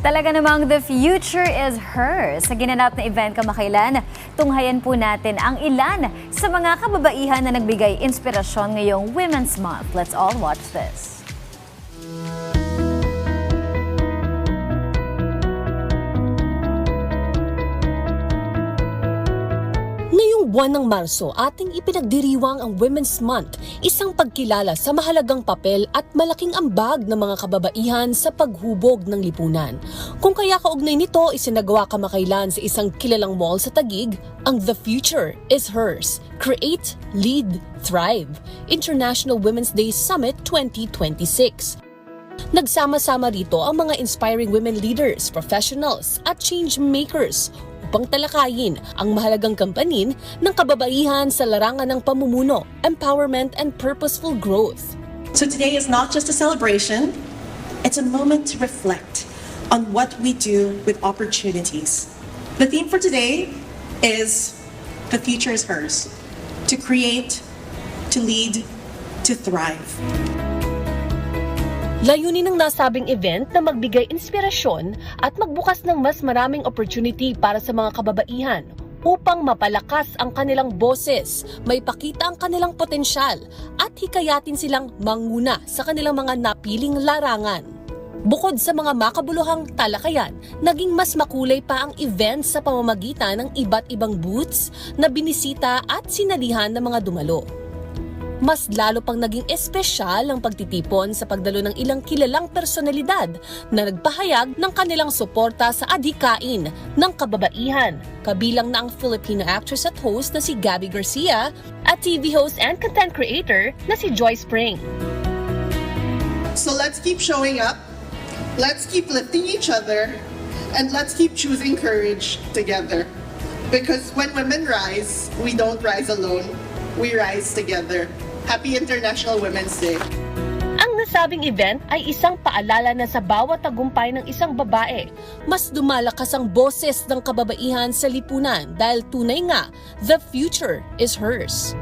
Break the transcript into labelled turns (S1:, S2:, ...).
S1: Talaga namang the future is hers. Sa ginanap na event kamakailan, tunghayan po natin ang ilan sa mga kababaihan na nagbigay inspirasyon ngayong Women's Month. Let's all watch this.
S2: Ngayong buwan ng Marso, ating ipinagdiriwang ang Women's Month, isang pagkilala sa mahalagang papel at malaking ambag ng mga kababaihan sa paghubog ng lipunan. Kung kaya kaugnay nito, isinagawa kamakailan sa isang kilalang mall sa Taguig, ang The Future is Hers. Create, Lead, Thrive. International Women's Day Summit 2026. Nagsama-sama rito ang mga inspiring women leaders, professionals at change makers upang talakayin ang mahalagang kampanin ng kababaihan sa larangan ng pamumuno, empowerment and purposeful growth.
S3: So today is not just a celebration, it's a moment to reflect on what we do with opportunities. The theme for today is the future is hers. To create, to lead, to thrive.
S2: Layunin ng nasabing event na magbigay inspirasyon at magbukas ng mas maraming opportunity para sa mga kababaihan upang mapalakas ang kanilang boses, maipakita ang kanilang potensyal at hikayatin silang manguna sa kanilang mga napiling larangan. Bukod sa mga makabuluhang talakayan, naging mas makulay pa ang event sa pamamagitan ng iba't ibang booths na binisita at sinalihan ng mga dumalo. Mas lalo pang naging espesyal ang pagtitipon sa pagdalo ng ilang kilalang personalidad na nagpahayag ng kanilang suporta sa adhikain ng kababaihan. Kabilang na ang Filipino actress at host na si Gabby Garcia at TV host and content creator na si Joy Spring.
S4: So let's keep showing up, let's keep lifting each other, and let's keep choosing courage together. Because when women rise, we don't rise alone, we rise together. Happy International Women's Day.
S2: Ang nasabing event ay isang paalala na sa bawat tagumpay ng isang babae, mas dumalakas ang boses ng kababaihan sa lipunan dahil tunay nga, the future is hers.